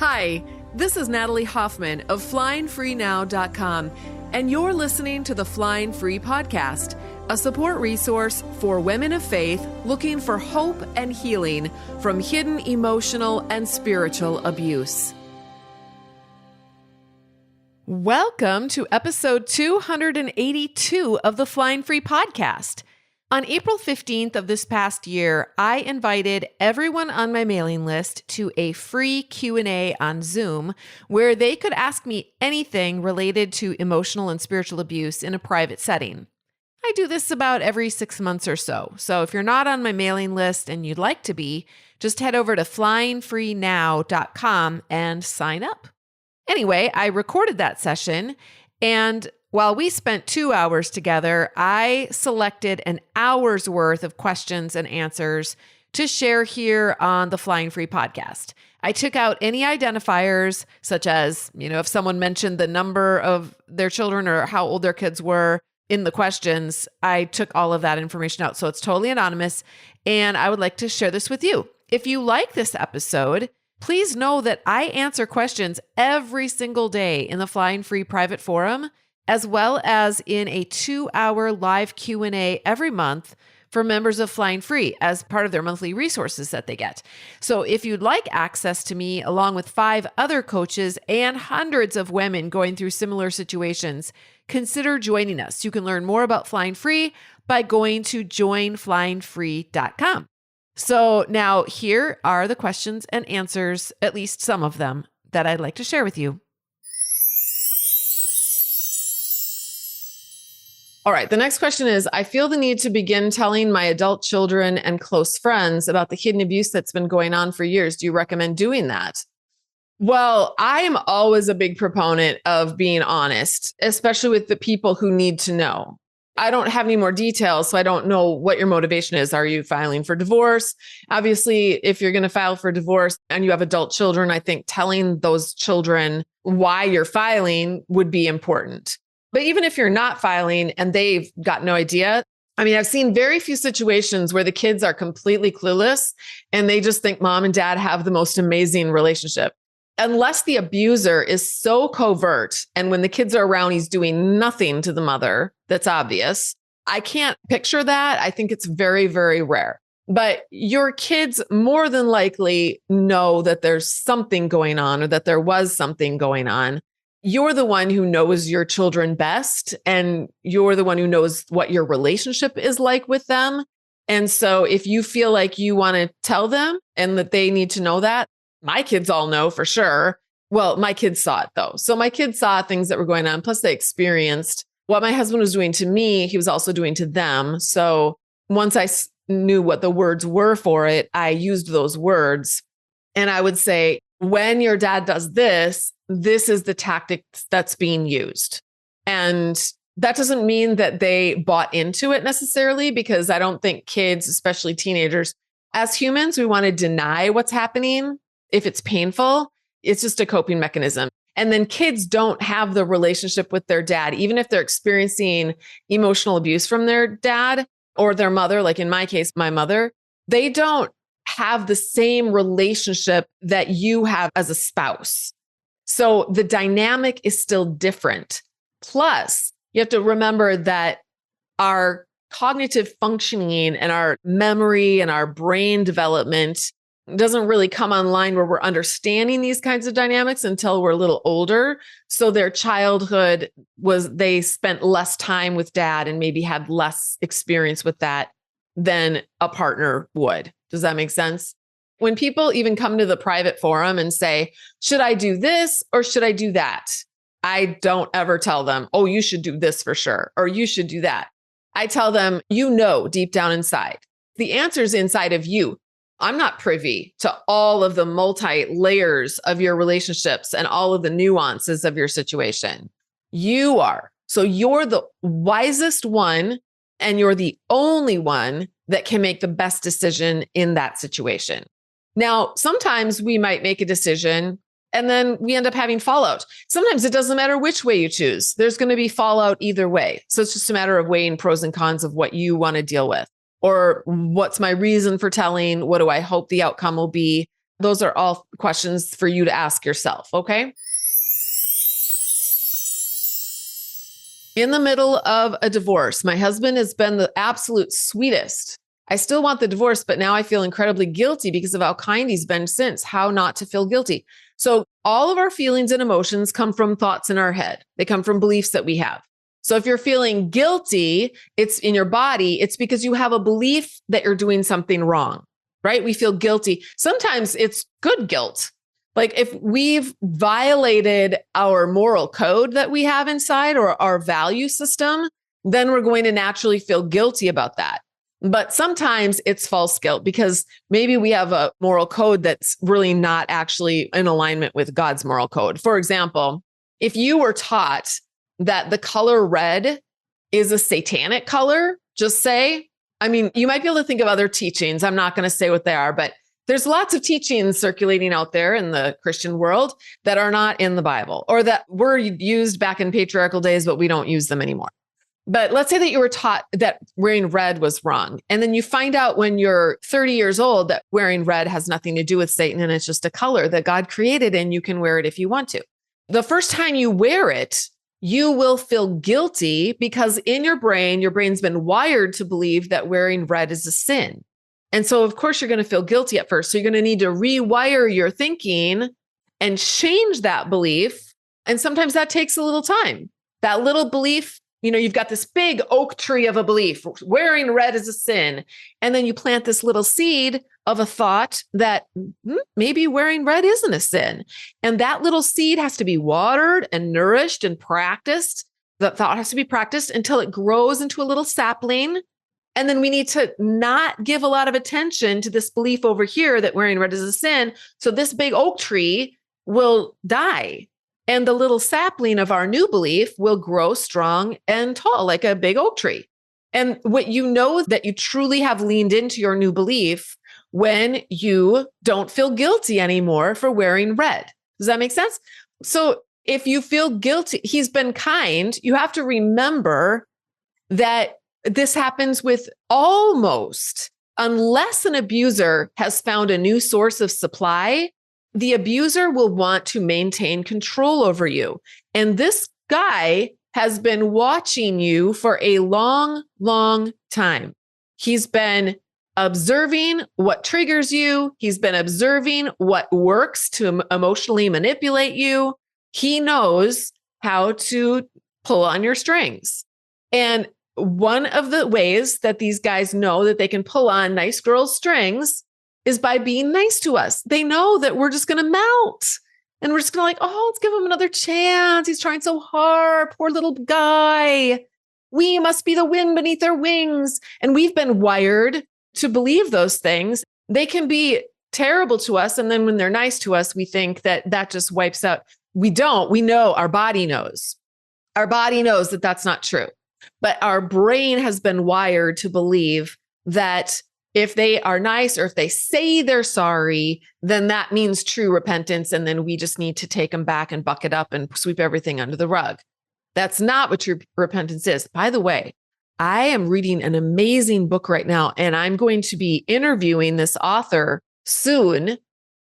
Hi, this is Natalie Hoffman of FlyingFreeNow.com, and you're listening to the Flying Free Podcast, a support resource for women of faith looking for hope and healing from hidden emotional and spiritual abuse. Welcome to episode 282 of the Flying Free Podcast. On April 15th of this past year, I invited everyone on my mailing list to a free Q&A on Zoom where they could ask me anything related to emotional and spiritual abuse in a private setting. I do this about every 6 months or so. So if you're not on my mailing list and you'd like to be, just head over to flyingfreenow.com and sign up. Anyway, I recorded that session, and while we spent 2 hours together, I selected an hour's worth of questions and answers to share here on the Flying Free Podcast. I took out any identifiers, such as, if someone mentioned the number of their children or how old their kids were in the questions, I took all of that information out. So it's totally anonymous, and I would like to share this with you. If you like this episode, please know that I answer questions every single day in the Flying Free private forum, as well as in a 2-hour live Q&A every month for members of Flying Free as part of their monthly resources that they get. So if you'd like access to me, along with 5 other coaches and hundreds of women going through similar situations, consider joining us. You can learn more about Flying Free by going to joinflyingfree.com. So now here are the questions and answers, at least some of them, that I'd like to share with you. All right, the next question is, I feel the need to begin telling my adult children and close friends about the hidden abuse that's been going on for years. Do you recommend doing that? Well, I am always a big proponent of being honest, especially with the people who need to know. I don't have any more details, so I don't know what your motivation is. Are you filing for divorce? Obviously, if you're going to file for divorce and you have adult children, I think telling those children why you're filing would be important. But even if you're not filing and they've got no idea, I've seen very few situations where the kids are completely clueless and they just think mom and dad have the most amazing relationship. Unless the abuser is so covert and when the kids are around, he's doing nothing to the mother that's obvious. I can't picture that. I think it's very, very rare. But your kids more than likely know that there's something going on or that there was something going on. You're the one who knows your children best, and you're the one who knows what your relationship is like with them. And so if you feel like you want to tell them and that they need to know that, my kids all know for sure. Well, my kids saw it though. So my kids saw things that were going on. Plus they experienced what my husband was doing to me. He was also doing to them. So once I knew what the words were for it, I used those words. And I would say, when your dad does this, this is the tactic that's being used. And that doesn't mean that they bought into it necessarily, because I don't think kids, especially teenagers, as humans, we want to deny what's happening. If it's painful, it's just a coping mechanism. And then kids don't have the relationship with their dad, even if they're experiencing emotional abuse from their dad or their mother, like in my case, my mother, they don't have the same relationship that you have as a spouse. So the dynamic is still different. Plus, you have to remember that our cognitive functioning and our memory and our brain development doesn't really come online where we're understanding these kinds of dynamics until we're a little older. So their childhood they spent less time with dad and maybe had less experience with that than a partner would. Does that make sense? When people even come to the private forum and say, should I do this or should I do that? I don't ever tell them, oh, you should do this for sure, or you should do that. I tell them, deep down inside. The answer's inside of you. I'm not privy to all of the multi-layers of your relationships and all of the nuances of your situation. You are. So you're the wisest one, and you're the only one that can make the best decision in that situation. Now, sometimes we might make a decision and then we end up having fallout. Sometimes it doesn't matter which way you choose. There's going to be fallout either way. So it's just a matter of weighing pros and cons of what you want to deal with. Or what's my reason for telling? What do I hope the outcome will be? Those are all questions for you to ask yourself, okay? In the middle of a divorce, my husband has been the absolute sweetest. I still want the divorce, but now I feel incredibly guilty because of how kind he's been since. How not to feel guilty. So all of our feelings and emotions come from thoughts in our head. They come from beliefs that we have. So if you're feeling guilty, it's in your body, it's because you have a belief that you're doing something wrong, right? We feel guilty. Sometimes it's good guilt. Like if we've violated our moral code that we have inside or our value system, then we're going to naturally feel guilty about that. But sometimes it's false guilt because maybe we have a moral code that's really not actually in alignment with God's moral code. For example, if you were taught that the color red is a satanic color, just say, I mean, you might be able to think of other teachings. I'm not going to say what they are, but there's lots of teachings circulating out there in the Christian world that are not in the Bible or that were used back in patriarchal days, but we don't use them anymore. But let's say that you were taught that wearing red was wrong. And then you find out when you're 30 years old that wearing red has nothing to do with Satan and it's just a color that God created and you can wear it if you want to. The first time you wear it, you will feel guilty because in your brain's been wired to believe that wearing red is a sin. And so, of course, you're going to feel guilty at first. So you're going to need to rewire your thinking and change that belief. And sometimes that takes a little time. That little belief, you've got this big oak tree of a belief, wearing red is a sin. And then you plant this little seed of a thought that maybe wearing red isn't a sin. And that little seed has to be watered and nourished and practiced. The thought has to be practiced until it grows into a little sapling. And then we need to not give a lot of attention to this belief over here that wearing red is a sin. So this big oak tree will die. And the little sapling of our new belief will grow strong and tall like a big oak tree. And what you know that you truly have leaned into your new belief when you don't feel guilty anymore for wearing red. Does that make sense? So if you feel guilty, he's been kind, you have to remember that this happens with almost, unless an abuser has found a new source of supply, the abuser will want to maintain control over you. And this guy has been watching you for a long, long time. He's been observing what triggers you. He's been observing what works to emotionally manipulate you. He knows how to pull on your strings. And one of the ways that these guys know that they can pull on nice girls' strings is by being nice to us. They know that we're just going to melt and we're just going to let's give him another chance. He's trying so hard. Poor little guy. We must be the wind beneath their wings. And we've been wired to believe those things. They can be terrible to us. And then when they're nice to us, we think that just wipes out. We don't. We know, our body knows. Our body knows that that's not true. But our brain has been wired to believe that if they are nice or if they say they're sorry, then that means true repentance. And then we just need to take them back and buck it up and sweep everything under the rug. That's not what true repentance is. By the way, I am reading an amazing book right now, and I'm going to be interviewing this author soon.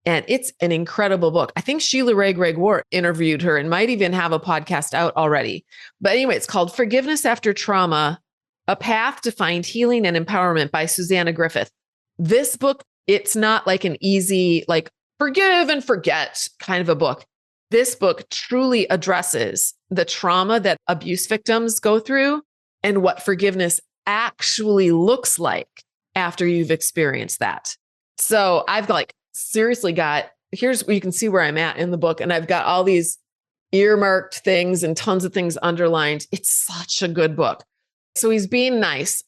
And it's an incredible book. I think Sheila Ray Gregg Ward interviewed her and might even have a podcast out already. But anyway, it's called Forgiveness After Trauma, A Path to Find Healing and Empowerment by Susanna Griffith. This book, it's not like an easy, forgive and forget kind of a book. This book truly addresses the trauma that abuse victims go through and what forgiveness actually looks like after you've experienced that. So I've seriously here's where you can see where I'm at in the book. And I've got all these earmarked things and tons of things underlined. It's such a good book. So he's being nice.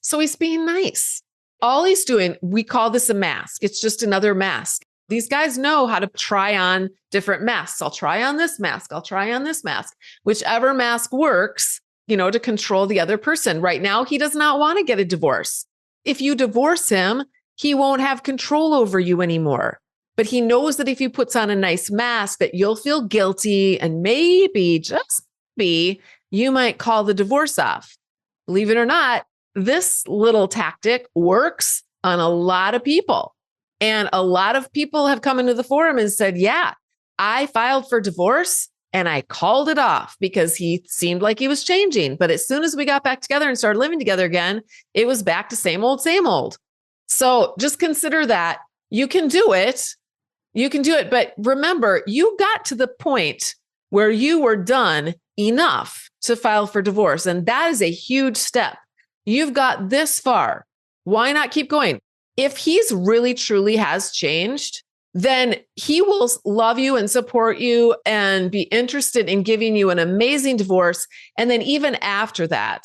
All he's doing, we call this a mask. It's just another mask. These guys know how to try on different masks. I'll try on this mask. I'll try on this mask. Whichever mask works, to control the other person. Right now, he does not want to get a divorce. If you divorce him, he won't have control over you anymore. But he knows that if he puts on a nice mask, that you'll feel guilty and maybe, just maybe, you might call the divorce off. Believe it or not, this little tactic works on a lot of people. And a lot of people have come into the forum and said, yeah, I filed for divorce and I called it off because he seemed like he was changing. But as soon as we got back together and started living together again, it was back to same old, same old. So just consider that you can do it. You can do it. But remember, you got to the point where you were done enough to file for divorce. And that is a huge step. You've got this far. Why not keep going? If he's really, truly has changed, then he will love you and support you and be interested in giving you an amazing divorce. And then even after that,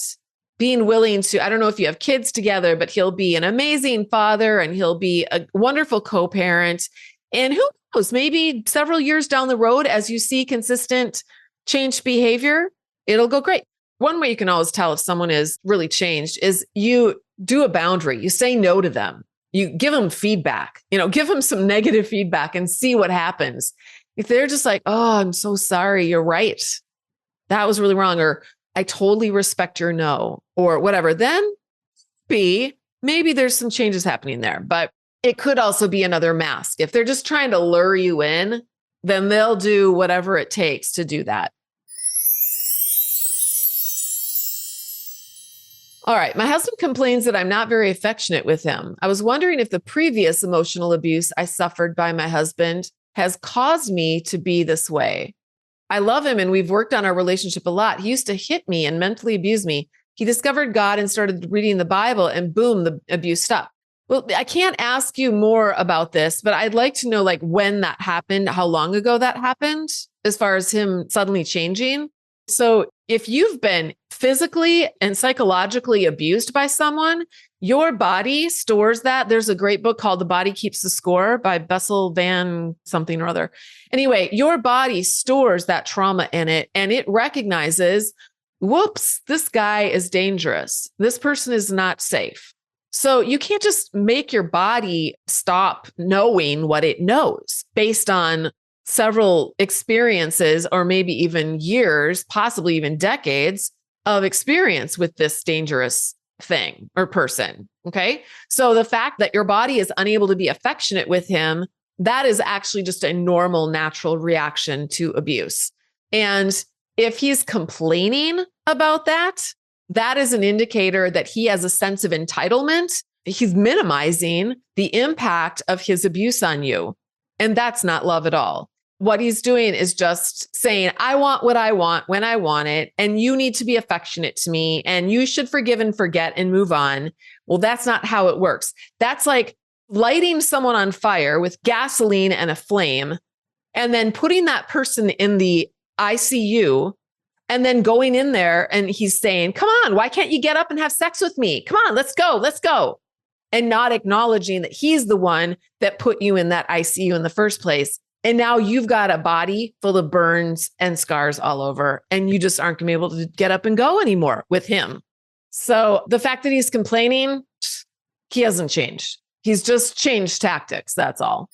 being willing to, I don't know if you have kids together, but he'll be an amazing father and he'll be a wonderful co-parent. And who knows, maybe several years down the road, as you see consistent changed behavior, it'll go great. One way you can always tell if someone is really changed is you do a boundary. You say no to them. You give them feedback, give them some negative feedback and see what happens. If they're just like, oh, I'm so sorry. You're right. That was really wrong. Or I totally respect your no or whatever. Then maybe there's some changes happening there, but it could also be another mask. If they're just trying to lure you in, then they'll do whatever it takes to do that. All right. My husband complains that I'm not very affectionate with him. I was wondering if the previous emotional abuse I suffered by my husband has caused me to be this way. I love him and we've worked on our relationship a lot. He used to hit me and mentally abuse me. He discovered God and started reading the Bible and boom, the abuse stopped. Well, I can't ask you more about this, but I'd like to know when that happened, how long ago that happened, as far as him suddenly changing. So if you've been physically and psychologically abused by someone, your body stores that. There's a great book called The Body Keeps the Score by Bessel van something or other. Anyway, your body stores that trauma in it and it recognizes, whoops, this guy is dangerous. This person is not safe. So you can't just make your body stop knowing what it knows based on several experiences or maybe even years, possibly even decades of experience with this dangerous thing or person. Okay. So the fact that your body is unable to be affectionate with him, that is actually just a normal, natural reaction to abuse. And if he's complaining about that, that is an indicator that he has a sense of entitlement. He's minimizing the impact of his abuse on you. And that's not love at all. What he's doing is just saying, I want what I want when I want it. And you need to be affectionate to me. And you should forgive and forget and move on. Well, that's not how it works. That's like lighting someone on fire with gasoline and a flame, and then putting that person in the ICU and then going in there and he's saying, come on, why can't you get up and have sex with me? Come on, let's go, let's go. And not acknowledging that he's the one that put you in that ICU in the first place. And now you've got a body full of burns and scars all over, and you just aren't going to be able to get up and go anymore with him. So the fact that he's complaining, he hasn't changed. He's just changed tactics. That's all.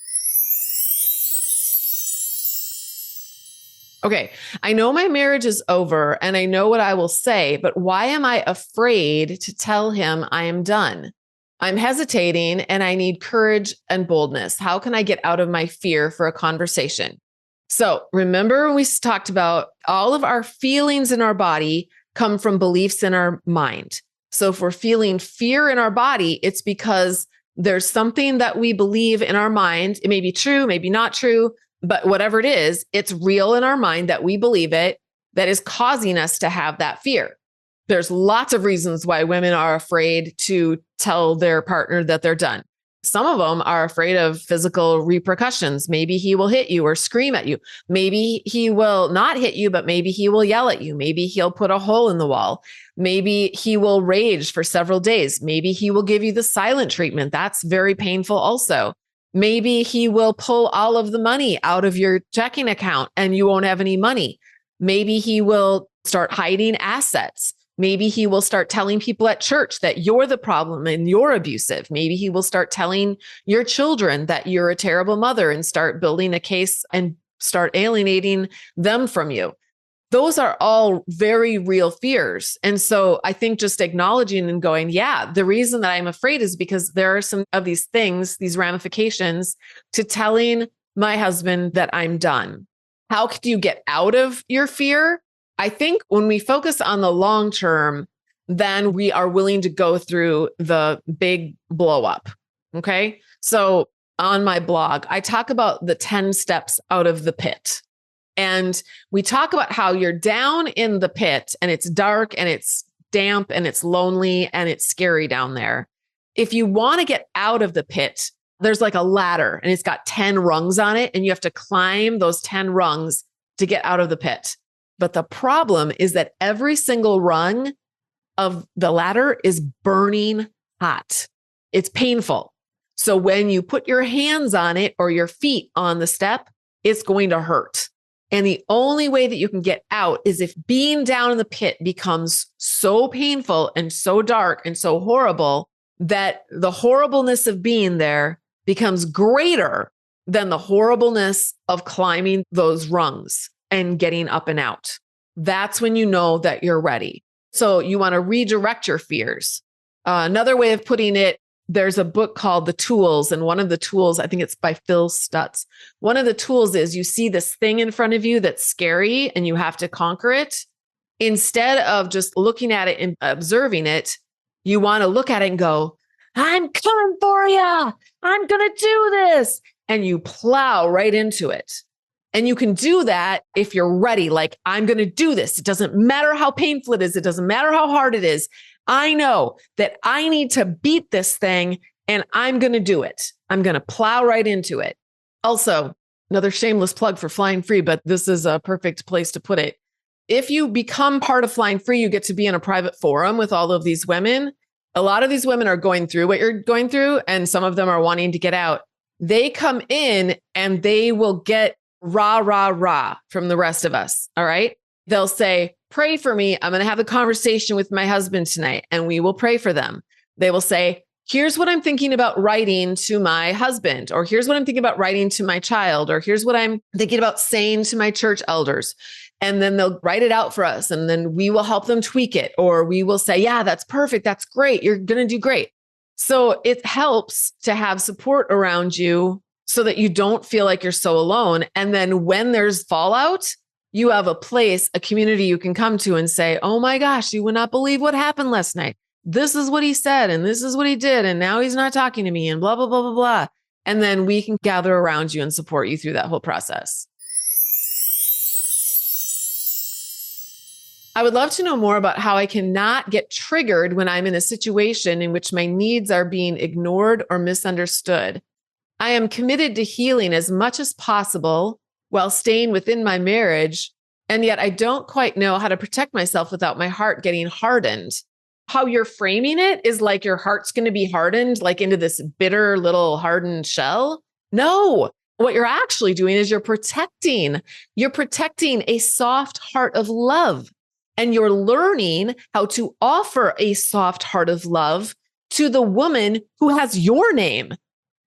Okay. I know my marriage is over and I know what I will say, but why am I afraid to tell him I am done? I'm hesitating and I need courage and boldness. How can I get out of my fear for a conversation? So remember when we talked about all of our feelings in our body come from beliefs in our mind. So if we're feeling fear in our body, it's because there's something that we believe in our mind. It may be true, maybe not true, but whatever it is, it's real in our mind that we believe it, that is causing us to have that fear. There's lots of reasons why women are afraid to tell their partner that they're done. Some of them are afraid of physical repercussions. Maybe he will hit you or scream at you. Maybe he will not hit you, but maybe he will yell at you. Maybe he'll put a hole in the wall. Maybe he will rage for several days. Maybe he will give you the silent treatment. That's very painful also. Maybe he will pull all of the money out of your checking account and you won't have any money. Maybe he will start hiding assets. Maybe he will start telling people at church that you're the problem and you're abusive. Maybe he will start telling your children that you're a terrible mother and start building a case and start alienating them from you. Those are all very real fears. And so I think just acknowledging and going, yeah, the reason that I'm afraid is because there are some of these things, these ramifications to telling my husband that I'm done. How could you get out of your fear? I think when we focus on the long term, then we are willing to go through the big blow up. Okay. So on my blog, I talk about the 10 steps out of the pit. And we talk about how you're down in the pit and it's dark and it's damp and it's lonely and it's scary down there. If you want to get out of the pit, there's like a ladder and it's got 10 rungs on it and you have to climb those 10 rungs to get out of the pit. But the problem is that every single rung of the ladder is burning hot. It's painful. So when you put your hands on it or your feet on the step, it's going to hurt. And the only way that you can get out is if being down in the pit becomes so painful and so dark and so horrible that the horribleness of being there becomes greater than the horribleness of climbing those rungs and getting up and out. That's when you know that you're ready. So you want to redirect your fears. Another way of putting it, there's a book called The Tools. And one of the tools, I think it's by Phil Stutz. One of the tools is you see this thing in front of you that's scary and you have to conquer it. Instead of just looking at it and observing it, you want to look at it and go, I'm coming for you. I'm going to do this. And you plow right into it. And you can do that if you're ready. Like, I'm going to do this. It doesn't matter how painful it is. It doesn't matter how hard it is. I know that I need to beat this thing and I'm going to do it. I'm going to plow right into it. Also, another shameless plug for Flying Free, but this is a perfect place to put it. If you become part of Flying Free, you get to be in a private forum with all of these women. A lot of these women are going through what you're going through, and some of them are wanting to get out. They come in and they will get rah, rah, rah from the rest of us. All right. They'll say, pray for me. I'm going to have a conversation with my husband tonight, and we will pray for them. They will say, here's what I'm thinking about writing to my husband, or here's what I'm thinking about writing to my child, or here's what I'm thinking about saying to my church elders. And then they'll write it out for us. And then we will help them tweak it. Or we will say, yeah, that's perfect. That's great. You're going to do great. So it helps to have support around you so that you don't feel like you're so alone. And then when there's fallout, you have a place, a community you can come to and say, oh my gosh, you would not believe what happened last night. This is what he said, and this is what he did. And now he's not talking to me, and blah, blah, blah, blah, blah. And then we can gather around you and support you through that whole process. I would love to know more about how I cannot get triggered when I'm in a situation in which my needs are being ignored or misunderstood. I am committed to healing as much as possible while staying within my marriage, and yet I don't quite know how to protect myself without my heart getting hardened. How you're framing it is like your heart's going to be hardened, like into this bitter little hardened shell. No, what you're actually doing is you're protecting a soft heart of love. And you're learning how to offer a soft heart of love to the woman who has your name,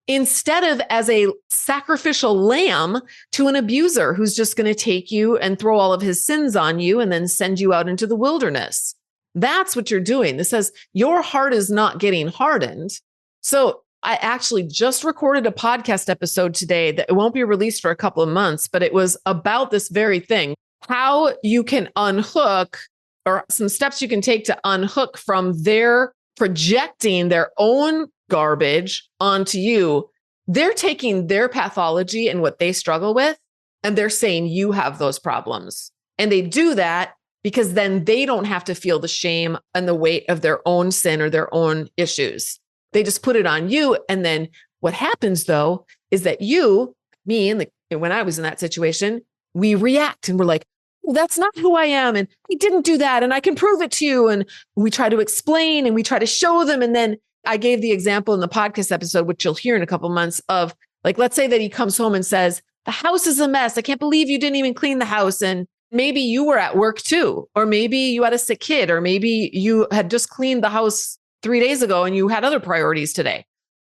instead of as a sacrificial lamb to an abuser who's just going to take you and throw all of his sins on you and then send you out into the wilderness. That's what you're doing. This says your heart is not getting hardened. So I actually just recorded a podcast episode today that it won't be released for a couple of months, but it was about this very thing. How you can unhook, or some steps you can take to unhook from their projecting their own garbage onto you. They're taking their pathology and what they struggle with, and they're saying you have those problems. And they do that because then they don't have to feel the shame and the weight of their own sin or their own issues. They just put it on you. And then what happens though, is that me, and when I was in that situation, we react and we're like, well, that's not who I am. And I didn't do that. And I can prove it to you. And we try to explain and we try to show them. And then I gave the example in the podcast episode, which you'll hear in a couple of months, of like, let's say that he comes home and says, the house is a mess. I can't believe you didn't even clean the house. And maybe you were at work too, or maybe you had a sick kid, or maybe you had just cleaned the house 3 days ago and you had other priorities today.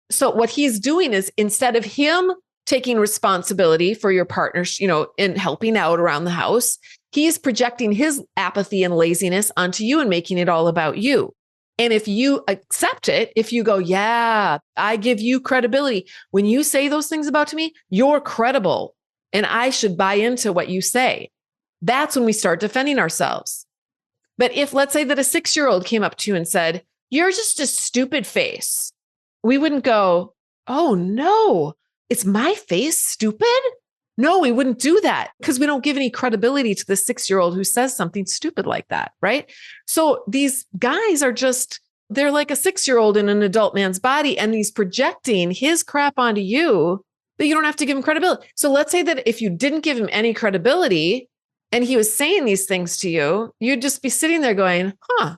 So what he's doing is, instead of him taking responsibility for your partner, in helping out around the house, He's projecting his apathy and laziness onto you and making it all about you. And if you accept it, if you go, yeah, I give you credibility. When you say those things about me, you're credible and I should buy into what you say. That's when we start defending ourselves. But if, let's say that a 6-year-old came up to you and said, you're just a stupid face, we wouldn't go, oh no, is my face stupid? No, we wouldn't do that because we don't give any credibility to the 6-year-old who says something stupid like that, right? So these guys are just, they're like a 6-year-old in an adult man's body, and he's projecting his crap onto you that you don't have to give him credibility. So let's say that if you didn't give him any credibility and he was saying these things to you, you'd just be sitting there going, huh.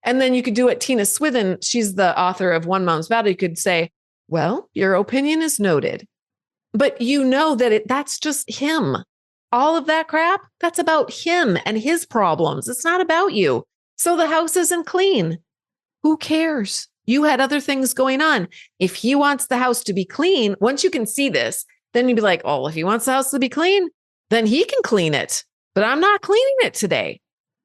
And then you could do what Tina Swithin, she's the author of One Mom's Battle, you could say, well, your opinion is noted. But you know that that's just him. All of that crap, that's about him and his problems. It's not about you. So the house isn't clean. Who cares? You had other things going on. If he wants the house to be clean, once you can see this, then you'd be like, oh, if he wants the house to be clean, then he can clean it. But I'm not cleaning it today.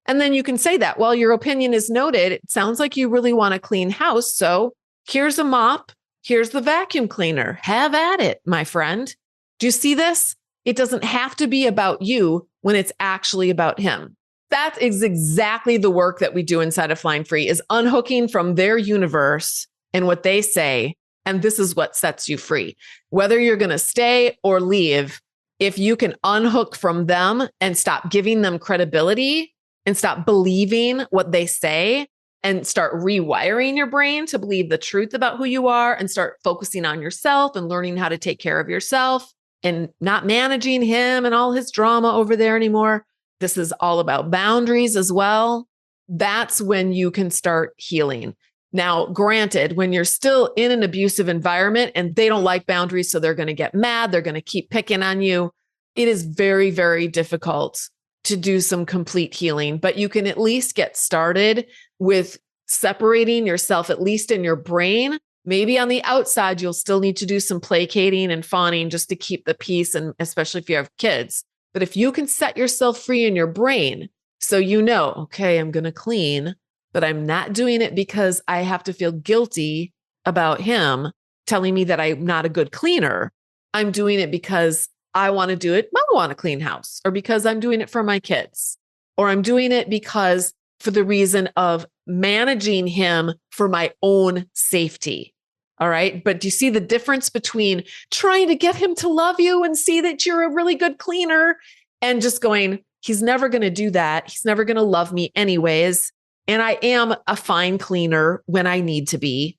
And then you can say that, well, your opinion is noted. It sounds like you really want a clean house. So here's a mop. Here's the vacuum cleaner. Have at it, my friend. Do you see this? It doesn't have to be about you when it's actually about him. That is exactly the work that we do inside of Flying Free, is unhooking from their universe and what they say. And this is what sets you free. Whether you're going to stay or leave, if you can unhook from them and stop giving them credibility and stop believing what they say, and start rewiring your brain to believe the truth about who you are, and start focusing on yourself and learning how to take care of yourself and not managing him and all his drama over there anymore. This is all about boundaries as well. That's when you can start healing. Now, granted, when you're still in an abusive environment and they don't like boundaries, so they're going to get mad, they're going to keep picking on you, it is very, very difficult to do some complete healing, but you can at least get started with separating yourself, at least in your brain. Maybe on the outside, you'll still need to do some placating and fawning just to keep the peace, and especially if you have kids. But if you can set yourself free in your brain, so you know, okay, I'm going to clean, but I'm not doing it because I have to feel guilty about him telling me that I'm not a good cleaner. I'm doing it because I want to do it. I want a clean house, or because I'm doing it for my kids, or I'm doing it because for the reason of managing him for my own safety. All right. But do you see the difference between trying to get him to love you and see that you're a really good cleaner and just going, he's never going to do that. He's never going to love me anyways. And I am a fine cleaner when I need to be.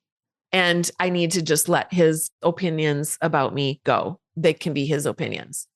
And I need to just let his opinions about me go. They can be his opinions.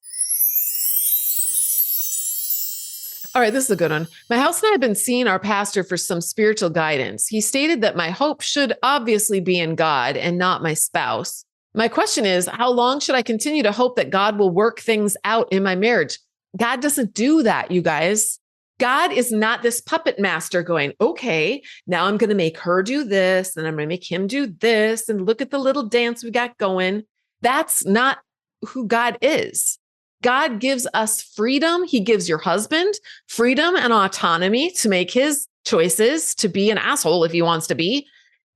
All right, this is a good one. My house and I have been seeing our pastor for some spiritual guidance. He stated that my hope should obviously be in God and not my spouse. My question is, how long should I continue to hope that God will work things out in my marriage? God doesn't do that, you guys. God is not this puppet master going, okay, now I'm going to make her do this, and I'm going to make him do this, and look at the little dance we got going. That's not who God is. God gives us freedom. He gives your husband freedom and autonomy to make his choices, to be an asshole if he wants to be.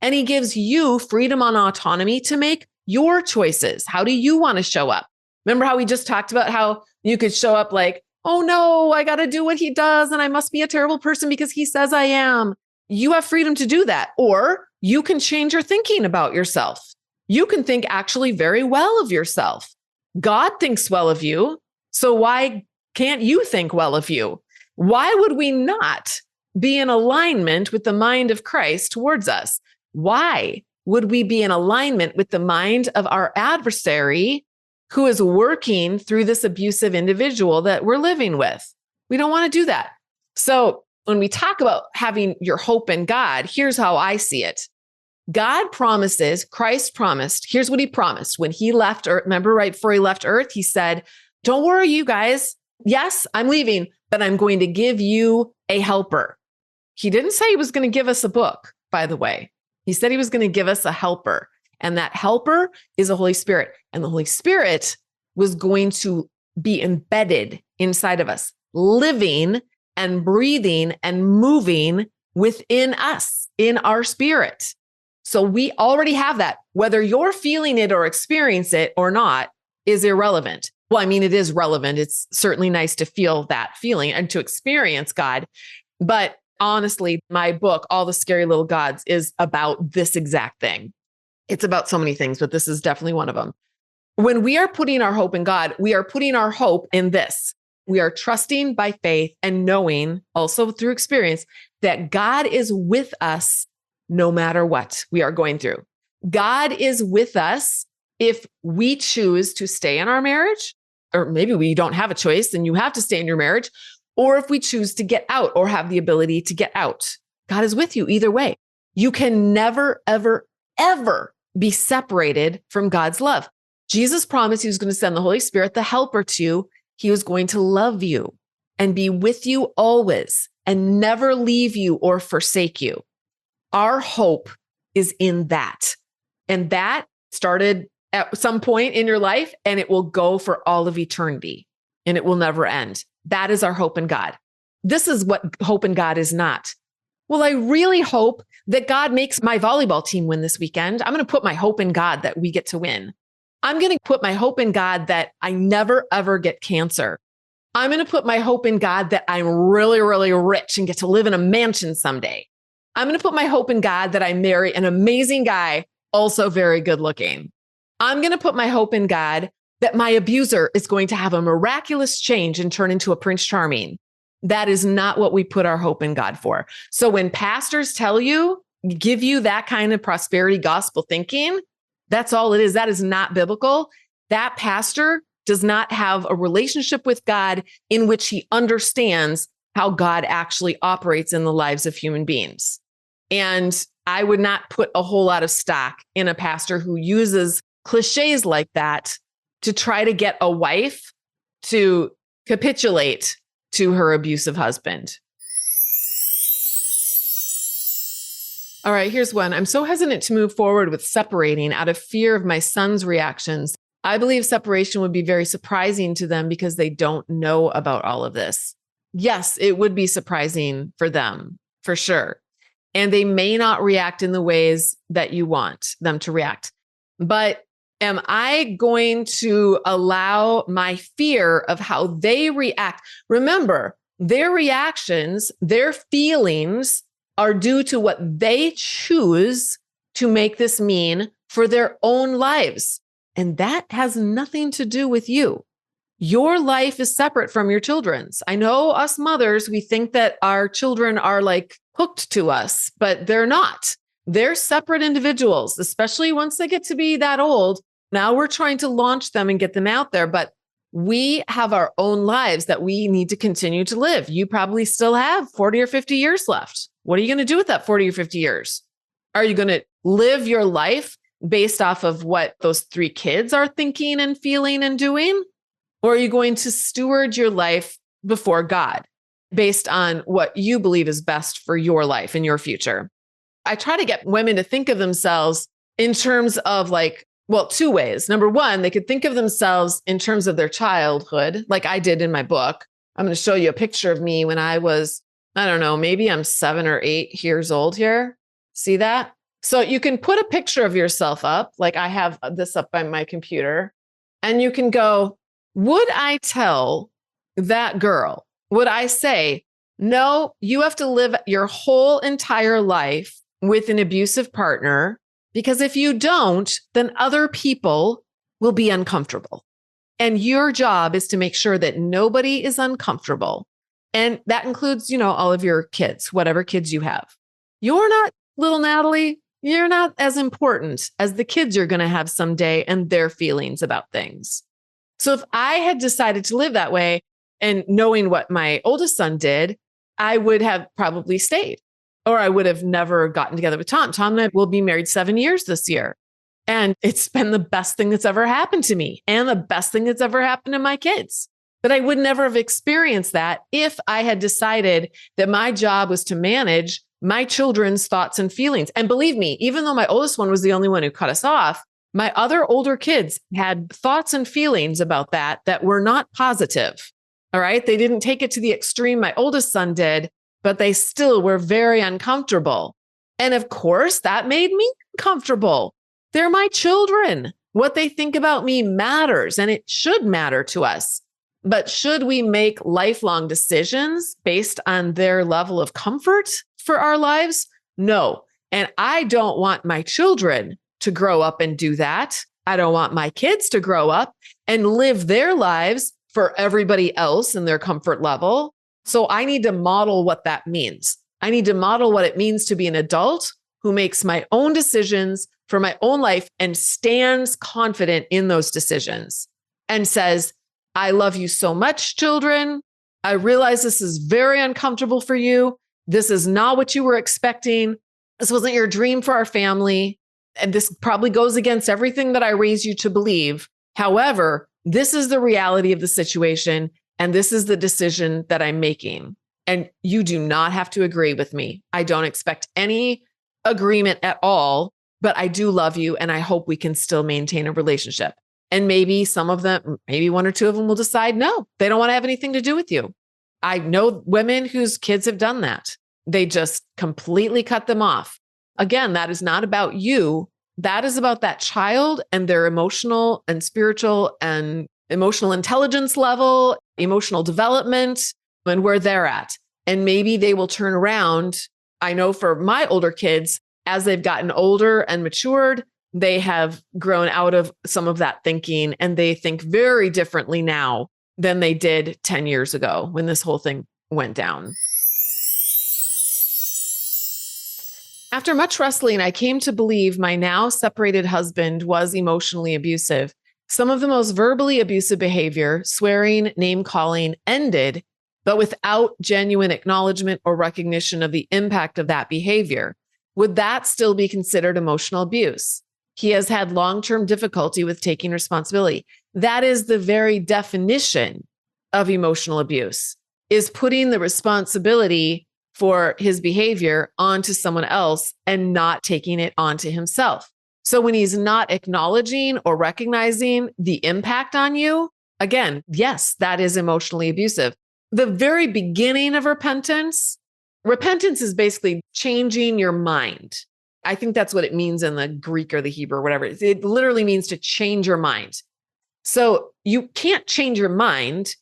And he gives you freedom and autonomy to make your choices. How do you want to show up? Remember how we just talked about how you could show up like, oh no, I got to do what he does, and I must be a terrible person because he says I am. You have freedom to do that. Or you can change your thinking about yourself. You can think actually very well of yourself. God thinks well of you. So why can't you think well of you? Why would we not be in alignment with the mind of Christ towards us? Why would we be in alignment with the mind of our adversary who is working through this abusive individual that we're living with? We don't want to do that. So when we talk about having your hope in God, here's how I see it. God promises, Christ promised, here's what he promised. When he left Earth, remember right before he left Earth, he said, don't worry, you guys. Yes, I'm leaving, but I'm going to give you a helper. He didn't say he was going to give us a book, by the way. He said he was going to give us a helper. And that helper is the Holy Spirit. And the Holy Spirit was going to be embedded inside of us. living and breathing and moving within us, in our spirit. So we already have that. Whether you're feeling it or experience it or not is irrelevant. Well, I mean, it is relevant. It's certainly nice to feel that feeling and to experience God. But honestly, my book, All the Scary Little Gods, is about this exact thing. It's about so many things, but this is definitely one of them. When we are putting our hope in God, we are putting our hope in this. We are trusting by faith and knowing also through experience that God is with us no matter what we are going through. God is with us if we choose to stay in our marriage, or maybe we don't have a choice and you have to stay in your marriage, or if we choose to get out or have the ability to get out. God is with you either way. You can never, ever, ever be separated from God's love. Jesus promised he was going to send the Holy Spirit, the helper, to you. He was going to love you and be with you always and never leave you or forsake you. Our hope is in that. And that started at some point in your life, and it will go for all of eternity, and it will never end. That is our hope in God. This is what hope in God is not. Well, I really hope that God makes my volleyball team win this weekend. I'm going to put my hope in God that we get to win. I'm going to put my hope in God that I never, ever get cancer. I'm going to put my hope in God that I'm really, really rich and get to live in a mansion someday. I'm going to put my hope in God that I marry an amazing guy, also very good looking. I'm going to put my hope in God that my abuser is going to have a miraculous change and turn into a Prince Charming. That is not what we put our hope in God for. So when pastors tell you, give you that kind of prosperity gospel thinking, that's all it is. That is not biblical. That pastor does not have a relationship with God in which he understands how God actually operates in the lives of human beings. And I would not put a whole lot of stock in a pastor who uses cliches like that to try to get a wife to capitulate to her abusive husband. All right, here's one. I'm so hesitant to move forward with separating out of fear of my son's reactions. I believe separation would be very surprising to them because they don't know about all of this. Yes, it would be surprising for them, for sure. And they may not react in the ways that you want them to react. But am I going to allow my fear of how they react? Remember, their reactions, their feelings are due to what they choose to make this mean for their own lives. And that has nothing to do with you. Your life is separate from your children's. I know us mothers, we think that our children are like hooked to us, but they're not. They're separate individuals, especially once they get to be that old. Now we're trying to launch them and get them out there, but we have our own lives that we need to continue to live. You probably still have 40 or 50 years left. What are you going to do with that 40 or 50 years? Are you going to live your life based off of what those 3 kids are thinking and feeling and doing? Or are you going to steward your life before God based on what you believe is best for your life and your future? I try to get women to think of themselves in terms of 2 ways. Number one, they could think of themselves in terms of their childhood, like I did in my book. I'm going to show you a picture of me when I was, I don't know, maybe I'm 7 or 8 years old here. See that? So you can put a picture of yourself up, like I have this up on my computer, and you can go, would I tell that girl, would I say, no, you have to live your whole entire life with an abusive partner, because if you don't, then other people will be uncomfortable. And your job is to make sure that nobody is uncomfortable. And that includes, all of your kids, whatever kids you have. You're not, little Natalie, you're not as important as the kids you're going to have someday and their feelings about things. So if I had decided to live that way and knowing what my oldest son did, I would have probably stayed, or I would have never gotten together with Tom. Tom and I will be married 7 years this year. And it's been the best thing that's ever happened to me and the best thing that's ever happened to my kids. But I would never have experienced that if I had decided that my job was to manage my children's thoughts and feelings. And believe me, even though my oldest one was the only one who cut us off, my other older kids had thoughts and feelings about that were not positive. All right. They didn't take it to the extreme my oldest son did, but they still were very uncomfortable. And of course, that made me uncomfortable. They're my children. What they think about me matters, and it should matter to us. But should we make lifelong decisions based on their level of comfort for our lives? No. And I don't want my children to grow up and do that. I don't want my kids to grow up and live their lives for everybody else and their comfort level. So I need to model what that means. I need to model what it means to be an adult who makes my own decisions for my own life and stands confident in those decisions and says, I love you so much, children. I realize this is very uncomfortable for you. This is not what you were expecting. This wasn't your dream for our family. And this probably goes against everything that I raised you to believe. However, this is the reality of the situation. And this is the decision that I'm making. And you do not have to agree with me. I don't expect any agreement at all, but I do love you. And I hope we can still maintain a relationship. And maybe some of them, maybe one or two of them will decide, no, they don't want to have anything to do with you. I know women whose kids have done that. They just completely cut them off. Again, that is not about you. That is about that child and their emotional and spiritual and emotional intelligence level, emotional development, and where they're at. And maybe they will turn around. I know for my older kids, as they've gotten older and matured, they have grown out of some of that thinking, and they think very differently now than they did 10 years ago when this whole thing went down. After much wrestling, I came to believe my now separated husband was emotionally abusive. Some of the most verbally abusive behavior, swearing, name calling, ended, but without genuine acknowledgement or recognition of the impact of that behavior. Would that still be considered emotional abuse? He has had long-term difficulty with taking responsibility. That is the very definition of emotional abuse, is putting the responsibility for his behavior onto someone else and not taking it onto himself. So when he's not acknowledging or recognizing the impact on you, again, yes, that is emotionally abusive. The very beginning of repentance is basically changing your mind. I think that's what it means in the Greek or the Hebrew or whatever. It literally means to change your mind. So you can't change your mind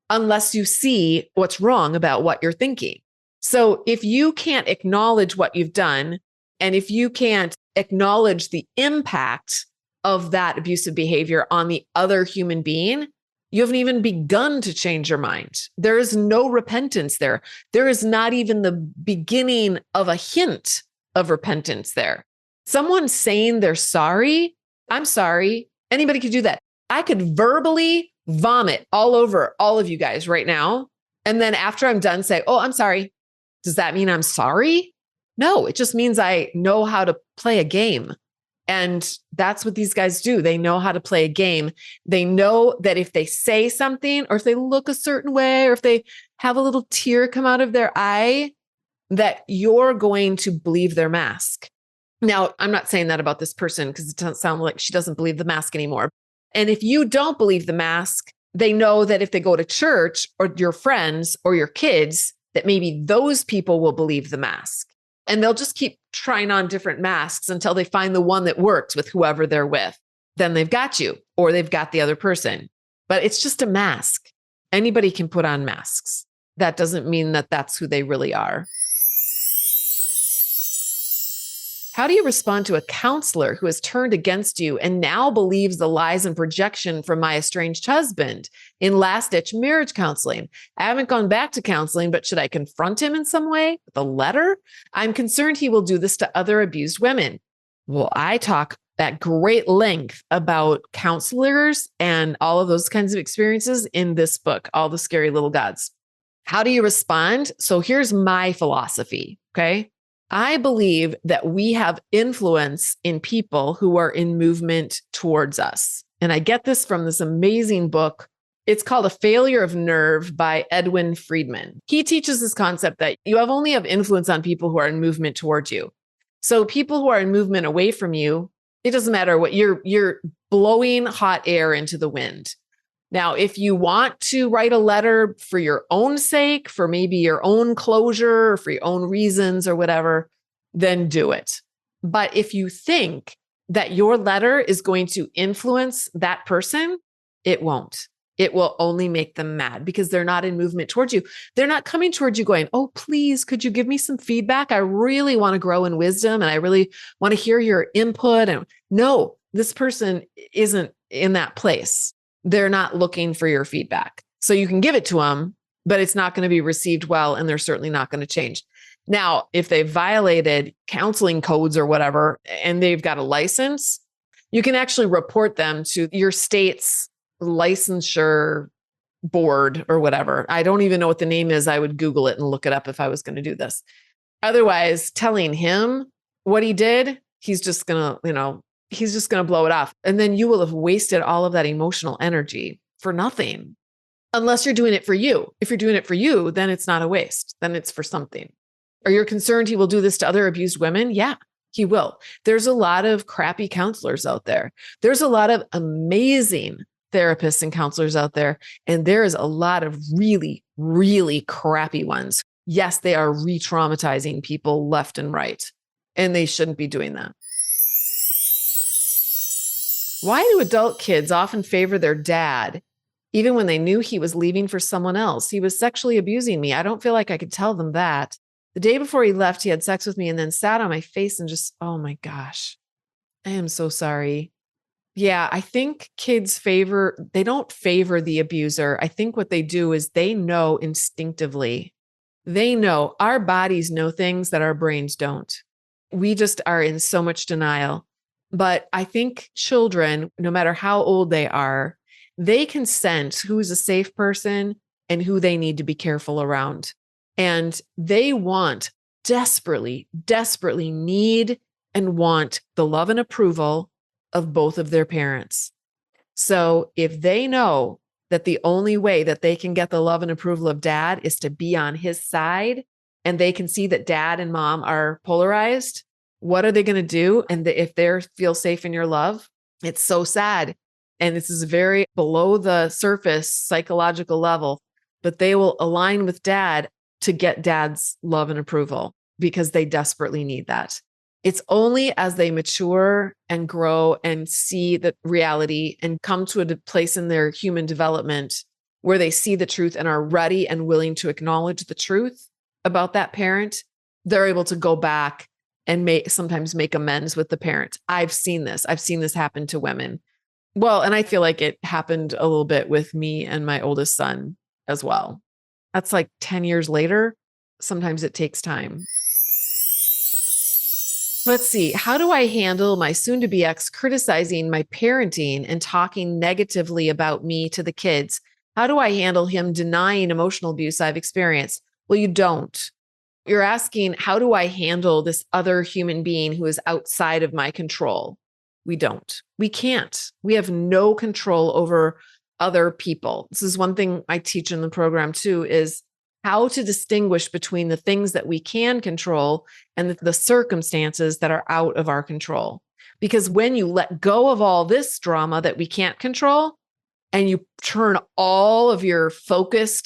unless you see what's wrong about what you're thinking. So if you can't acknowledge what you've done, and if you can't acknowledge the impact of that abusive behavior on the other human being, you haven't even begun to change your mind. There is no repentance there. There is not even the beginning of a hint of repentance there. Someone saying they're sorry, I'm sorry. Anybody could do that. I could verbally vomit all over all of you guys right now. And then after I'm done, say, oh, I'm sorry. Does that mean I'm sorry? No, it just means I know how to play a game. And that's what these guys do. They know how to play a game. They know that if they say something, or if they look a certain way, or if they have a little tear come out of their eye, that you're going to believe their mask. Now, I'm not saying that about this person because it doesn't sound like she doesn't believe the mask anymore. And if you don't believe the mask, they know that if they go to church or your friends or your kids, that maybe those people will believe the mask. And they'll just keep trying on different masks until they find the one that works with whoever they're with. Then they've got you, or they've got the other person. But it's just a mask. Anybody can put on masks. That doesn't mean that that's who they really are. How do you respond to a counselor who has turned against you and now believes the lies and projection from my estranged husband in last-ditch marriage counseling? I haven't gone back to counseling, but should I confront him in some way with a letter? I'm concerned he will do this to other abused women. Well, I talk at great length about counselors and all of those kinds of experiences in this book, All the Scary Little Gods. How do you respond? So here's my philosophy, okay? I believe that we have influence in people who are in movement towards us. And I get this from this amazing book. It's called A Failure of Nerve by Edwin Friedman. He teaches this concept that you only have influence on people who are in movement towards you. So people who are in movement away from you, it doesn't matter what you're blowing hot air into the wind. Now, if you want to write a letter for your own sake, for maybe your own closure, or for your own reasons or whatever, then do it. But if you think that your letter is going to influence that person, it won't. It will only make them mad because they're not in movement towards you. They're not coming towards you going, oh, please, could you give me some feedback? I really want to grow in wisdom and I really want to hear your input. And no, this person isn't in that place. They're not looking for your feedback. So you can give it to them, but it's not going to be received well, and they're certainly not going to change. Now, if they violated counseling codes or whatever, and they've got a license, you can actually report them to your state's licensure board or whatever. I don't even know what the name is. I would Google it and look it up if I was going to do this. Otherwise, telling him what he did, he's just going to, he's just going to blow it off. And then you will have wasted all of that emotional energy for nothing, unless you're doing it for you. If you're doing it for you, then it's not a waste. Then it's for something. Are you concerned he will do this to other abused women? Yeah, he will. There's a lot of crappy counselors out there. There's a lot of amazing therapists and counselors out there. And there is a lot of really, really crappy ones. Yes, they are re-traumatizing people left and right. And they shouldn't be doing that. Why do adult kids often favor their dad, even when they knew he was leaving for someone else? He was sexually abusing me. I don't feel like I could tell them that. The day before he left, he had sex with me and then sat on my face and just, oh my gosh, I am so sorry. Yeah, I think kids they don't favor the abuser. I think what they do is they know instinctively. They know, our bodies know things that our brains don't. We just are in so much denial. But I think children, no matter how old they are, they can sense who's a safe person and who they need to be careful around. And they desperately need and want the love and approval of both of their parents. So if they know that the only way that they can get the love and approval of dad is to be on his side, and they can see that dad and mom are polarized, what are they going to do? And if they feel safe in your love, it's so sad. And this is very below the surface psychological level, but they will align with dad to get dad's love and approval because they desperately need that. It's only as they mature and grow and see the reality and come to a place in their human development where they see the truth and are ready and willing to acknowledge the truth about that parent, they're able to go back and sometimes make amends with the parent. I've seen this. I've seen this happen to women. Well, and I feel like it happened a little bit with me and my oldest son as well. That's like 10 years later. Sometimes it takes time. Let's see. How do I handle my soon-to-be ex criticizing my parenting and talking negatively about me to the kids? How do I handle him denying emotional abuse I've experienced? Well, you don't. You're asking, how do I handle this other human being who is outside of my control? We don't. We can't. We have no control over other people. This is one thing I teach in the program too, is how to distinguish between the things that we can control and the circumstances that are out of our control. Because when you let go of all this drama that we can't control, and you turn all of your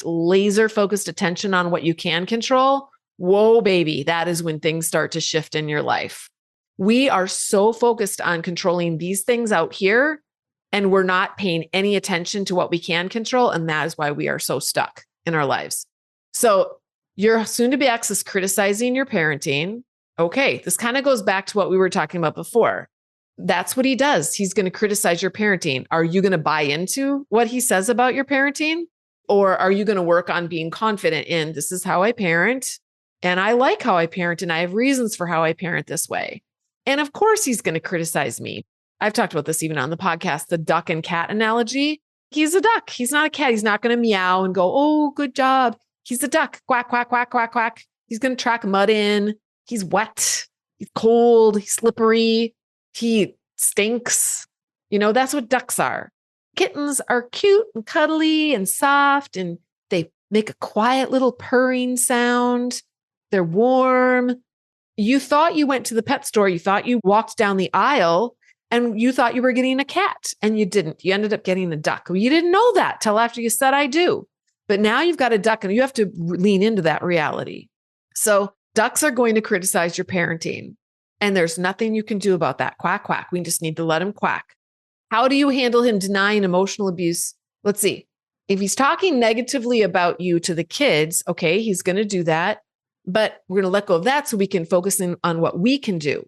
laser focused attention on what you can control, whoa, baby, that is when things start to shift in your life. We are so focused on controlling these things out here, and we're not paying any attention to what we can control. And that is why we are so stuck in our lives. So your soon-to-be ex is criticizing your parenting. Okay, this kind of goes back to what we were talking about before. That's what he does. He's going to criticize your parenting. Are you going to buy into what he says about your parenting? Or are you going to work on being confident in, this is how I parent, and I like how I parent, and I have reasons for how I parent this way? And of course, he's going to criticize me. I've talked about this even on the podcast, the duck and cat analogy. He's a duck. He's not a cat. He's not going to meow and go, oh, good job. He's a duck. Quack, quack, quack, quack, quack. He's going to track mud in. He's wet. He's cold. He's slippery. He stinks. That's what ducks are. Kittens are cute and cuddly and soft, and they make a quiet little purring sound. They're warm. You thought you went to the pet store. You thought you walked down the aisle and you thought you were getting a cat and you didn't. You ended up getting a duck. Well, you didn't know that till after you said, I do. But now you've got a duck and you have to lean into that reality. So ducks are going to criticize your parenting and there's nothing you can do about that. Quack, quack. We just need to let him quack. How do you handle him denying emotional abuse? Let's see. If he's talking negatively about you to the kids, okay, he's going to do that. But we're going to let go of that so we can focus in on what we can do.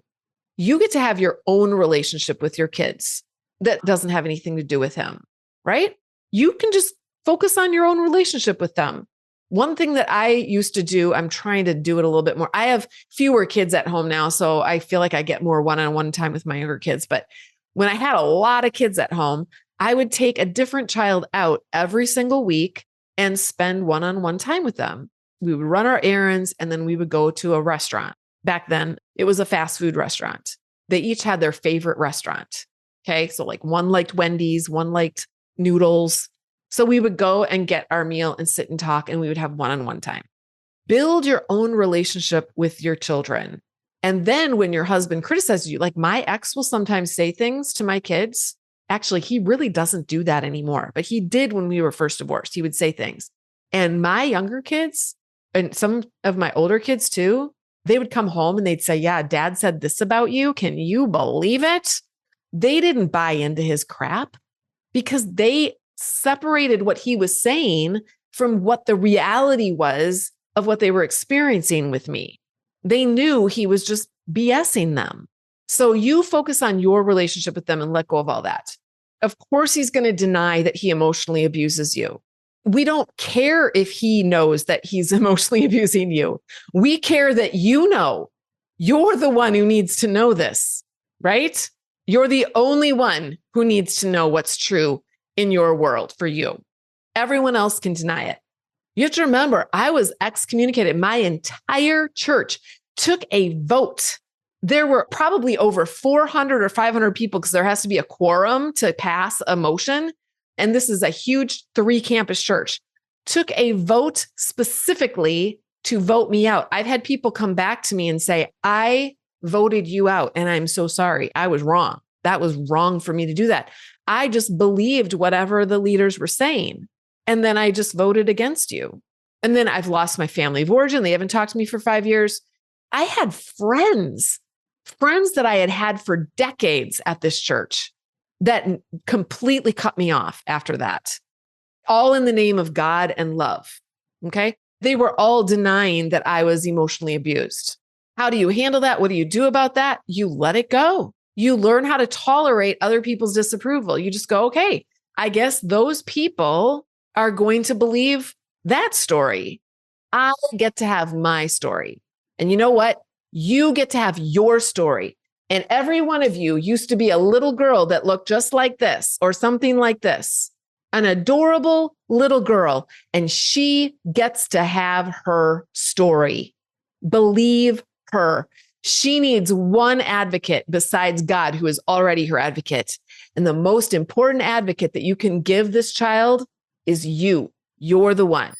You get to have your own relationship with your kids that doesn't have anything to do with him, right? You can just focus on your own relationship with them. One thing that I used to do, I'm trying to do it a little bit more. I have fewer kids at home now, so I feel like I get more one-on-one time with my younger kids. But when I had a lot of kids at home, I would take a different child out every single week and spend one-on-one time with them. We would run our errands and then we would go to a restaurant. Back then, it was a fast food restaurant. They each had their favorite restaurant. Okay. So like one liked Wendy's, one liked noodles. So we would go and get our meal and sit and talk and we would have one-on-one time. Build your own relationship with your children. And then when your husband criticizes you, like my ex will sometimes say things to my kids. Actually, he really doesn't do that anymore, but he did when we were first divorced. He would say things. And my younger kids and some of my older kids too, they would come home and they'd say, yeah, dad said this about you. Can you believe it? They didn't buy into his crap because they separated what he was saying from what the reality was of what they were experiencing with me. They knew he was just BSing them. So you focus on your relationship with them and let go of all that. Of course, he's going to deny that he emotionally abuses you. We don't care if he knows that he's emotionally abusing you. We care that you know. You're the one who needs to know this, right? You're the only one who needs to know what's true in your world for you. Everyone else can deny it. You have to remember, I was excommunicated. My entire church took a vote. There were probably over 400 or 500 people because there has to be a quorum to pass a motion. And this is a huge 3-campus church, took a vote specifically to vote me out. I've had people come back to me and say, I voted you out and I'm so sorry. I was wrong. That was wrong for me to do that. I just believed whatever the leaders were saying. And then I just voted against you. And then I've lost my family of origin. They haven't talked to me for 5 years. I had friends that I had had for decades at this church that completely cut me off after that, all in the name of God and love. Okay. They were all denying that I was emotionally abused. How do you handle that? What do you do about that? You let it go. You learn how to tolerate other people's disapproval. You just go, okay, I guess those people are going to believe that story. I get to have my story. And you know what? You get to have your story. And every one of you used to be a little girl that looked just like this or something like this, an adorable little girl. And she gets to have her story. Believe her. She needs one advocate besides God, who is already her advocate. And the most important advocate that you can give this child is you. You're the one.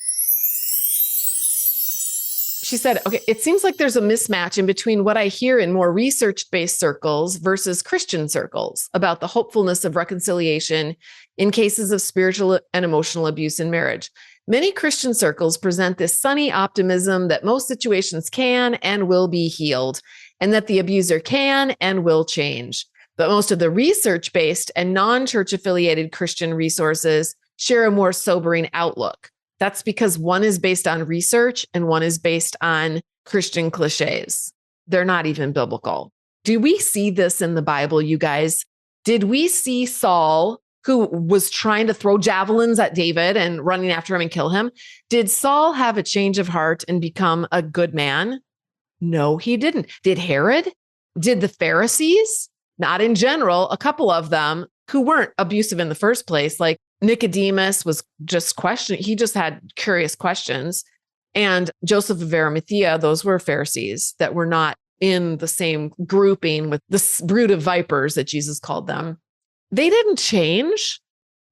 She said, okay, it seems like there's a mismatch in between what I hear in more research-based circles versus Christian circles about the hopefulness of reconciliation in cases of spiritual and emotional abuse in marriage. Many Christian circles present this sunny optimism that most situations can and will be healed, and that the abuser can and will change. But most of the research-based and non-church affiliated Christian resources share a more sobering outlook. That's because one is based on research and one is based on Christian cliches. They're not even biblical. Do we see this in the Bible, you guys? Did we see Saul, who was trying to throw javelins at David and running after him and kill him? Did Saul have a change of heart and become a good man? No, he didn't. Did Herod? Did the Pharisees? Not in general, a couple of them who weren't abusive in the first place, like Nicodemus was just questioning. He just had curious questions. And Joseph of Arimathea, those were Pharisees that were not in the same grouping with this brood of vipers that Jesus called them. They didn't change.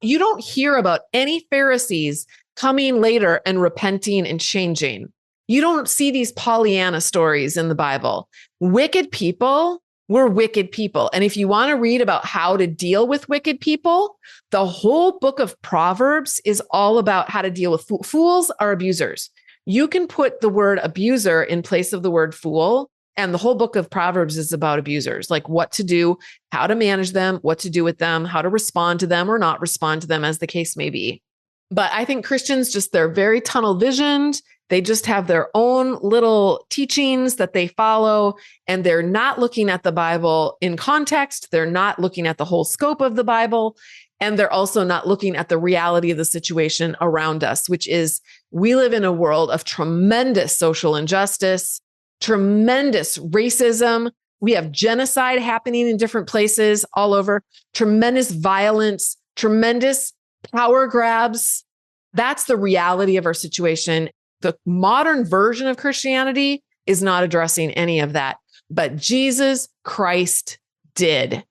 You don't hear about any Pharisees coming later and repenting and changing. You don't see these Pollyanna stories in the Bible. Wicked people We're wicked people. And if you want to read about how to deal with wicked people, the whole book of Proverbs is all about how to deal with fools are abusers. You can put the word abuser in place of the word fool. And the whole book of Proverbs is about abusers, like what to do, how to manage them, what to do with them, how to respond to them or not respond to them, as the case may be. But I think Christians they're very tunnel visioned. They just have their own little teachings that they follow, and they're not looking at the Bible in context. They're not looking at the whole scope of the Bible. And they're also not looking at the reality of the situation around us, which is we live in a world of tremendous social injustice, tremendous racism. We have genocide happening in different places all over, tremendous violence, tremendous power grabs. That's the reality of our situation. The modern version of Christianity is not addressing any of that, but Jesus Christ did.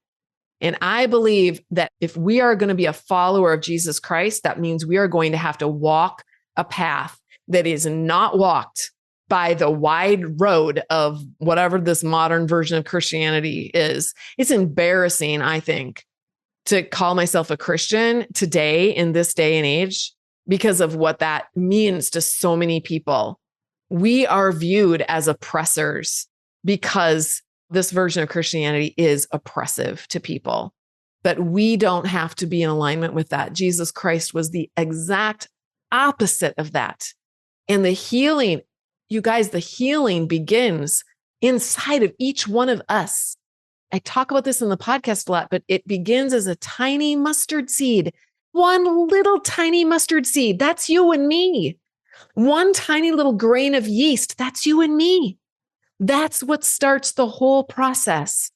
And I believe that if we are going to be a follower of Jesus Christ, that means we are going to have to walk a path that is not walked by the wide road of whatever this modern version of Christianity is. It's embarrassing, I think, to call myself a Christian today in this day and age because of what that means to so many people. We are viewed as oppressors because this version of Christianity is oppressive to people. But we don't have to be in alignment with that. Jesus Christ was the exact opposite of that. And the healing, you guys, the healing begins inside of each one of us. I talk about this in the podcast a lot, but it begins as a tiny mustard seed. One little tiny mustard seed. That's you and me. One tiny little grain of yeast. That's you and me. That's what starts the whole process.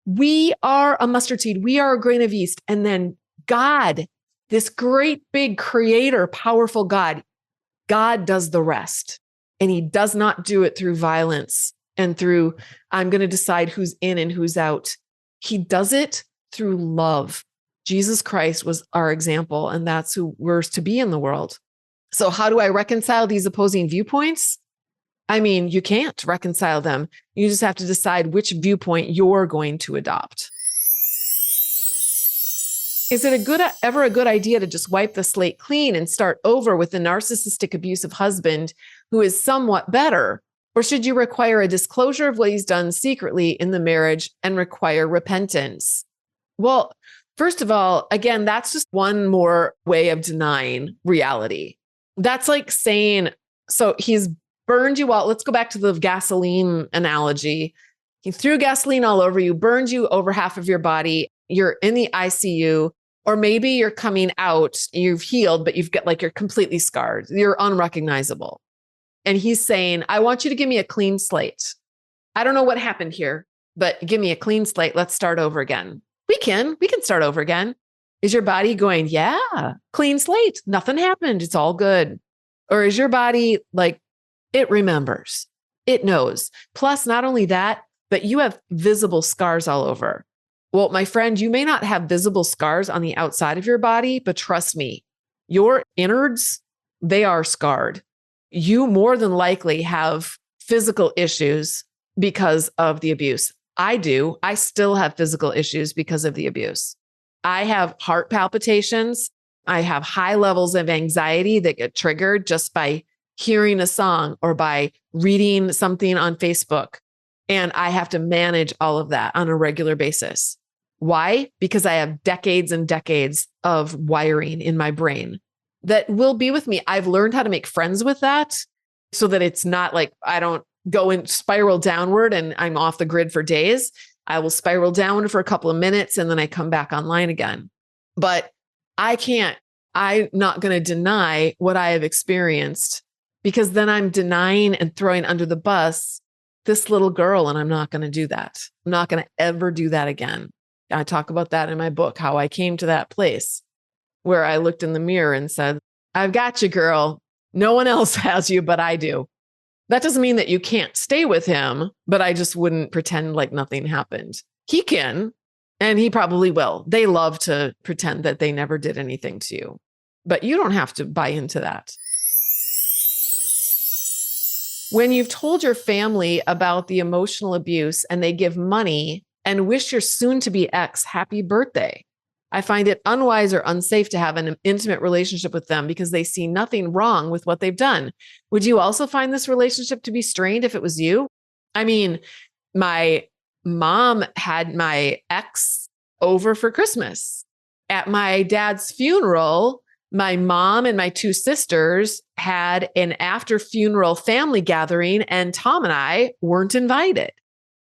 We are a mustard seed. We are a grain of yeast. And then God, this great big creator, powerful God does the rest. And he does not do it through violence and through, I'm going to decide who's in and who's out. He does it through love. Jesus Christ was our example, and that's who we're to be in the world. So how do I reconcile these opposing viewpoints? I mean, you can't reconcile them. You just have to decide which viewpoint you're going to adopt. Is it ever a good idea to just wipe the slate clean and start over with the narcissistic, abusive husband who is somewhat better? Or should you require a disclosure of what he's done secretly in the marriage and require repentance? Well, first of all, again, that's just one more way of denying reality. That's like saying, so he's burned you out. Let's go back to the gasoline analogy. He threw gasoline all over you, burned you over half of your body. You're in the ICU, or maybe you're coming out, you've healed, but you're completely scarred. You're unrecognizable. And he's saying, I want you to give me a clean slate. I don't know what happened here, but give me a clean slate. Let's start over again. We can start over again. Is your body going, yeah, clean slate, nothing happened, it's all good? Or is your body like, it remembers, it knows. Plus, not only that, but you have visible scars all over. Well, my friend, you may not have visible scars on the outside of your body, but trust me, your innards, they are scarred. You more than likely have physical issues because of the abuse. I do. I still have physical issues because of the abuse. I have heart palpitations. I have high levels of anxiety that get triggered just by hearing a song or by reading something on Facebook. And I have to manage all of that on a regular basis. Why? Because I have decades and decades of wiring in my brain that will be with me. I've learned how to make friends with that so that it's not like I don't go and spiral downward and I'm off the grid for days. I will spiral down for a couple of minutes and then I come back online again. But I'm not going to deny what I have experienced, because then I'm denying and throwing under the bus this little girl, and I'm not going to do that. I'm not going to ever do that again. I talk about that in my book, how I came to that place where I looked in the mirror and said, I've got you, girl. No one else has you, but I do. That doesn't mean that you can't stay with him, but I just wouldn't pretend like nothing happened. He can, and he probably will. They love to pretend that they never did anything to you, but you don't have to buy into that. When you've told your family about the emotional abuse and they give money and wish your soon-to-be ex happy birthday. I find it unwise or unsafe to have an intimate relationship with them because they see nothing wrong with what they've done. Would you also find this relationship to be strained if it was you? I mean, my mom had my ex over for Christmas. At my dad's funeral, my mom and my two sisters had an after funeral family gathering, and Tom and I weren't invited.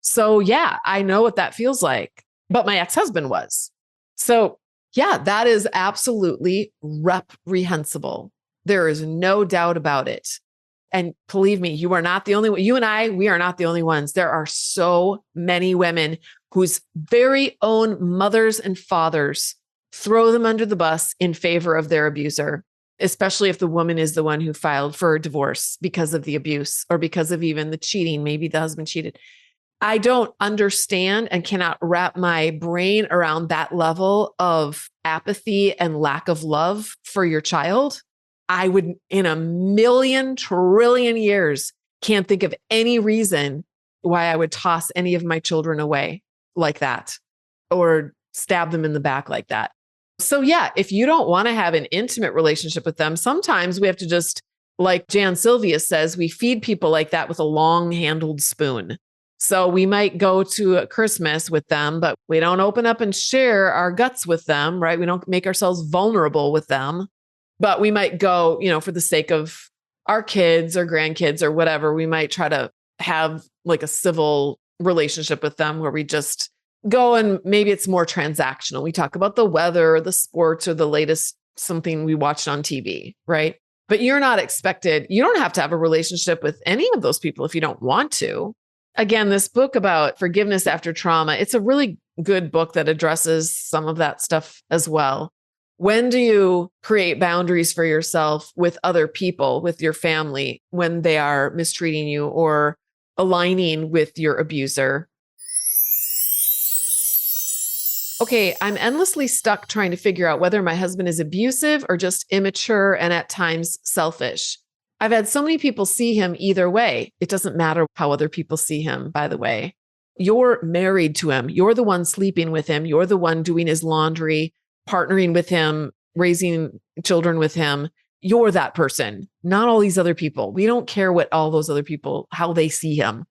So yeah, I know what that feels like, but my ex-husband was. So yeah, that is absolutely reprehensible. There is no doubt about it. And believe me, you are not the only one. You and I, we are not the only ones. There are so many women whose very own mothers and fathers throw them under the bus in favor of their abuser, especially if the woman is the one who filed for a divorce because of the abuse or because of even the cheating. Maybe the husband cheated. I don't understand and cannot wrap my brain around that level of apathy and lack of love for your child. I would, in a million trillion years, can't think of any reason why I would toss any of my children away like that or stab them in the back like that. So yeah, if you don't want to have an intimate relationship with them, sometimes we have to just, like Jan Sylvia says, we feed people like that with a long-handled spoon. So we might go to a Christmas with them, but we don't open up and share our guts with them, right? We don't make ourselves vulnerable with them, but we might go, for the sake of our kids or grandkids or whatever, we might try to have like a civil relationship with them where we just go and maybe it's more transactional. We talk about the weather, or the sports, or the latest something we watched on TV, right? But you're not expected, you don't have to have a relationship with any of those people if you don't want to. Again, this book about forgiveness after trauma, it's a really good book that addresses some of that stuff as well. When do you create boundaries for yourself with other people, with your family, when they are mistreating you or aligning with your abuser? Okay, I'm endlessly stuck trying to figure out whether my husband is abusive or just immature and at times selfish. I've had so many people see him either way. It doesn't matter how other people see him, by the way. You're married to him. You're the one sleeping with him. You're the one doing his laundry, partnering with him, raising children with him. You're that person, not all these other people. We don't care what all those other people, how they see him.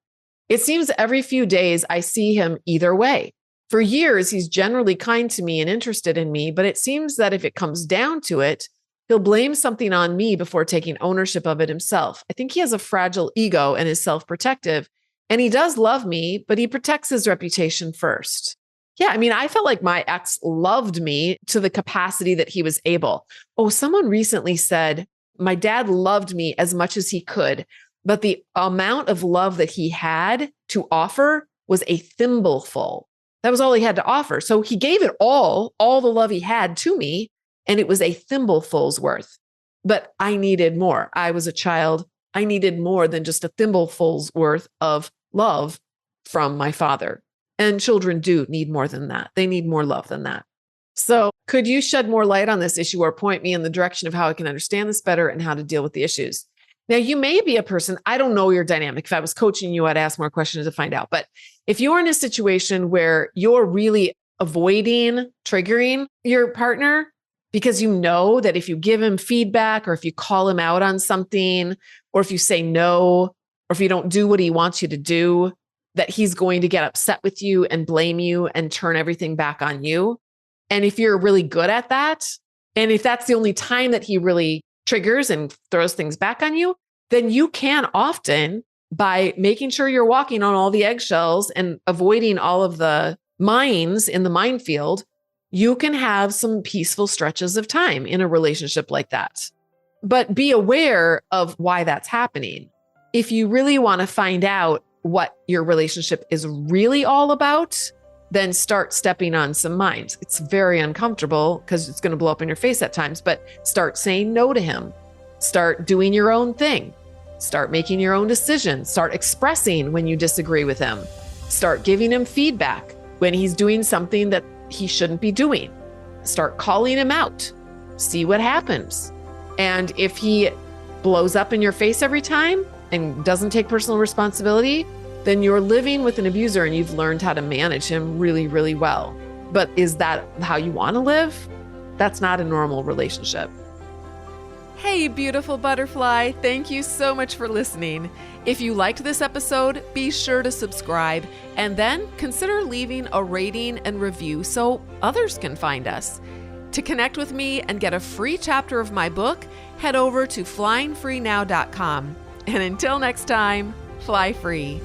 It seems every few days I see him either way. For years, he's generally kind to me and interested in me, but it seems that if it comes down to it, he'll blame something on me before taking ownership of it himself. I think he has a fragile ego and is self-protective, and he does love me, but he protects his reputation first. Yeah, I mean, I felt like my ex loved me to the capacity that he was able. Oh, someone recently said, my dad loved me as much as he could, but the amount of love that he had to offer was a thimbleful. That was all he had to offer. So he gave it all the love he had to me, and it was a thimbleful's worth. But I needed more. I was a child. I needed more than just a thimbleful's worth of love from my father. And children do need more than that. They need more love than that. So could you shed more light on this issue or point me in the direction of how I can understand this better and how to deal with the issues? Now, you may be a person, I don't know your dynamic. If I was coaching you, I'd ask more questions to find out. But if you're in a situation where you're really avoiding triggering your partner because you know that if you give him feedback or if you call him out on something, or if you say no, or if you don't do what he wants you to do, that he's going to get upset with you and blame you and turn everything back on you. And if you're really good at that, and if that's the only time that he really triggers and throws things back on you, then you can often, by making sure you're walking on all the eggshells and avoiding all of the mines in the minefield, you can have some peaceful stretches of time in a relationship like that. But be aware of why that's happening. If you really want to find out what your relationship is really all about, then start stepping on some mines. It's very uncomfortable because it's going to blow up in your face at times, but start saying no to him. Start doing your own thing. Start making your own decisions. Start expressing when you disagree with him. Start giving him feedback when he's doing something that he shouldn't be doing. Start calling him out. See what happens. And if he blows up in your face every time and doesn't take personal responsibility, then you're living with an abuser and you've learned how to manage him really, really well. But is that how you want to live? That's not a normal relationship. Hey, beautiful butterfly. Thank you so much for listening. If you liked this episode, be sure to subscribe and then consider leaving a rating and review so others can find us. To connect with me and get a free chapter of my book, head over to flyingfreenow.com. And until next time, fly free.